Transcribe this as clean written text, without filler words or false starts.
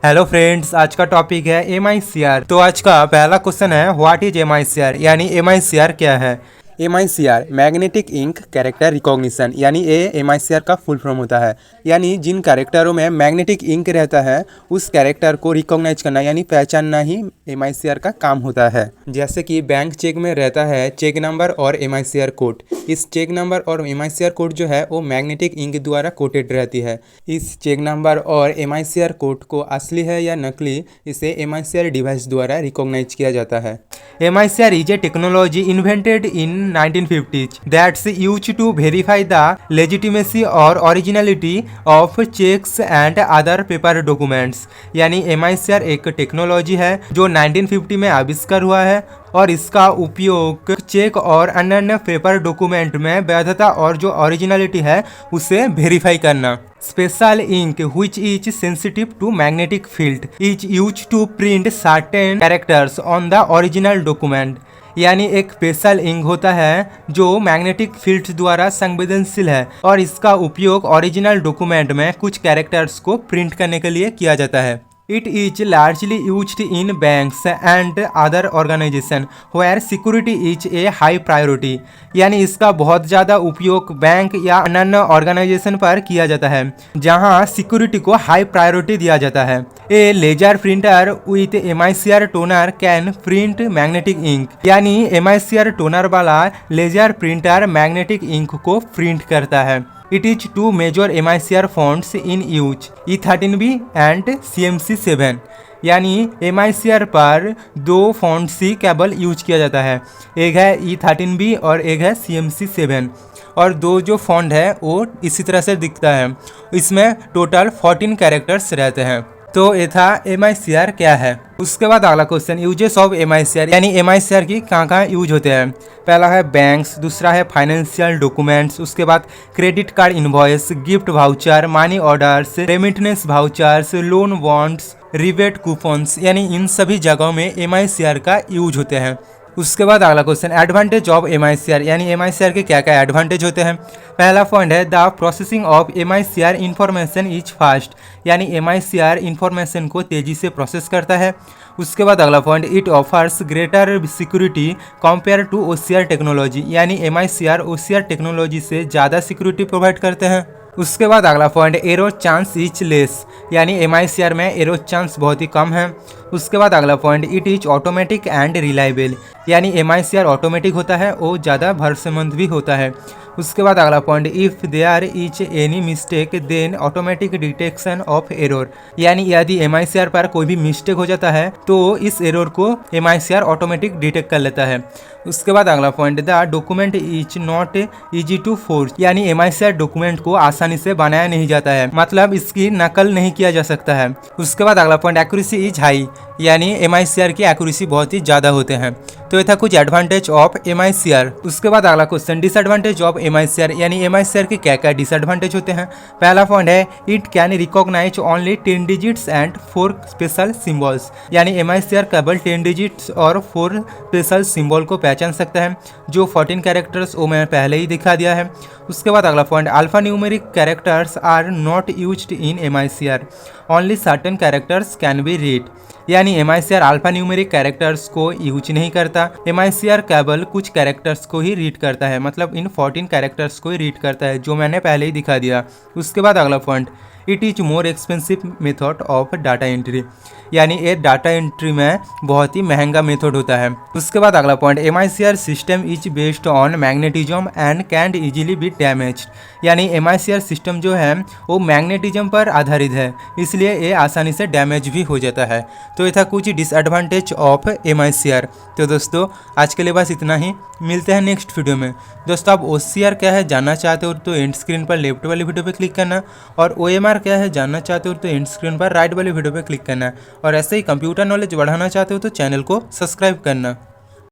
Hello friends, आज का topic है MICR। तो आज का पहला क्वेश्चन है व्हाट इज MICR यानी MICR क्या है। MICR magnetic ink character recognition यानी ये MICR का फुल फॉर्म होता है। यानी जिन कैरेक्टरों में मैग्नेटिक इंक रहता है उस कैरेक्टर को रिकॉग्नाइज करना यानी पहचानना ही MICR का काम होता है। जैसे कि बैंक चेक में रहता है चेक नंबर और MICR कोड। इस चेक नंबर और MICR कोड जो है वो मैग्नेटिक इंक द्वारा कोटेड रहती है। इस चेक नंबर और MICR कोड को असली है या नकली, इसे MICR डिवाइस द्वारा रिकॉग्नाइज किया जाता है। MICR is a technology invented in 1950s that's used to verify the legitimacy or originality of checks and other paper documents। यानी MICR एक टेक्नोलॉजी है जो 1950 में आविष्कार हुआ है और इसका उपयोग चेक और अन्य पेपर डॉक्यूमेंट में वैधता और जो ओरिजिनलिटी है उसे वेरीफाई करना। Special ink which is sensitive to magnetic field is used to print certain characters on the original document। यानी एक स्पेशल इंक होता है जो मैग्नेटिक फील्ड द्वारा संवेदनशील है और इसका उपयोग ओरिजिनल डॉक्यूमेंट में कुछ कैरेक्टर्स को प्रिंट करने के लिए किया जाता है। It is largely used in banks and other organizations where security is a high priority। यानी इसका बहुत ज़्यादा उपयोग बैंक या अन्य ऑर्गेनाइजेशन पर किया जाता है जहां सिक्योरिटी को हाई प्रायोरिटी दिया जाता है। A laser printer with MICR toner can print magnetic ink. यानी MICR टोनर वाला लेजर प्रिंटर मैग्नेटिक इंक को प्रिंट करता है। It is two major MICR fonts in use E13B and CMC7। यानी MICR पर दो फॉन्ट्स ही केवल यूज किया जाता है, एक है E13B और एक है CMC7। और दो जो फॉन्ट है वो इसी तरह से दिखता है। इसमें टोटल 14 कैरेक्टर्स रहते हैं। तो ये था MICR क्या है। उसके बाद अगला क्वेश्चन यूजेस ऑफ MICR यानी MICR की कहाँ यूज होते हैं। पहला है बैंक्स, दूसरा है फाइनेंशियल डॉक्यूमेंट्स, उसके बाद credit card invoice, gift voucher, money orders, remittance vouchers, loan bonds, rebate coupons, यानी इन सभी जगहों में MICR का यूज होते हैं। उसके बाद अगला क्वेश्चन एडवांटेज ऑफ MICR यानी MICR के क्या क्या एडवांटेज होते हैं। पहला पॉइंट है the processing of MICR information is fast. यानी MICR इंफॉर्मेशन को तेजी से प्रोसेस करता है। उसके बाद अगला point it offers greater security compare to OCR technology. यानी MICR OCR टेक्नोलॉजी से ज़्यादा सिक्योरिटी प्रोवाइड करते हैं। उसके बाद अगला point error chance is less. यानी MICR में एरर चांस बहुत ही कम है। उसके बाद अगला point it is automatic and reliable. यानी MICR ऑटोमेटिक होता है और ज़्यादा भरोसेमंद भी होता है। उसके बाद अगला point if there is any mistake then automatic detection of error. यानी यदि MICR पर कोई भी मिस्टेक हो जाता है तो इस एरर को MICR ऑटोमेटिक डिटेक्ट कर लेता है। उसके बाद अगला point the document is not easy to forge. यानी MICR डॉक्यूमेंट को आसानी से बनाया नहीं जाता है, मतलब इसकी नकल नहीं किया जा सकता है। उसके बाद अगला पॉइंट एक्यूरेसी इज हाई। यानी MICR की एक्यूरेसी बहुत ही ज़्यादा होते हैं। तो ये था कुछ एडवांटेज ऑफ MICR। उसके बाद अगला क्वेश्चन डिसएडवांटेज ऑफ MICR यानी MICR के क्या क्या डिसएडवांटेज होते हैं। पहला पॉइंट है it can recognise only 10 digits and 4 special symbols. यानी MICR केवल 10 डिजिट्स और 4 स्पेशल सिम्बॉल को पहचान सकता है, जो 14 कैरेक्टर्स वो मैं पहले ही दिखा दिया है। उसके बाद अगला point alpha numeric characters are not used in MICR, only certain characters can be read. यानी MICR अल्फा न्यूमेरिक कैरेक्टर्स को यूज नहीं करता, MICR केवल कुछ कैरेक्टर्स को ही रीड करता है, मतलब इन 14 कैरेक्टर्स को ही रीड करता है जो मैंने पहले ही दिखा दिया। उसके बाद अगला point it is more expensive method of data entry. यानी ये डाटा एंट्री में बहुत ही महंगा मेथड होता है। उसके बाद अगला point MICR system is based on magnetism and can easily B damaged. यानी MICR सिस्टम जो है वो मैग्नेटिज्म पर आधारित है, इसलिए ये आसानी से डैमेज भी हो जाता है। तो ये था कुछ डिसएडवांटेज ऑफ MICR। तो दोस्तों आज के लिए बस इतना ही, मिलते हैं नेक्स्ट वीडियो में। दोस्तों आप OCR क्या है जानना चाहते हो तो एंड स्क्रीन पर लेफ्ट वाली वीडियो पर क्लिक करना, और OMR क्या है जानना चाहते हो तो एंड स्क्रीन पर राइट वाली वीडियो पर क्लिक करना। और ऐसे ही कंप्यूटर नॉलेज बढ़ाना चाहते हो तो चैनल को सब्सक्राइब करना।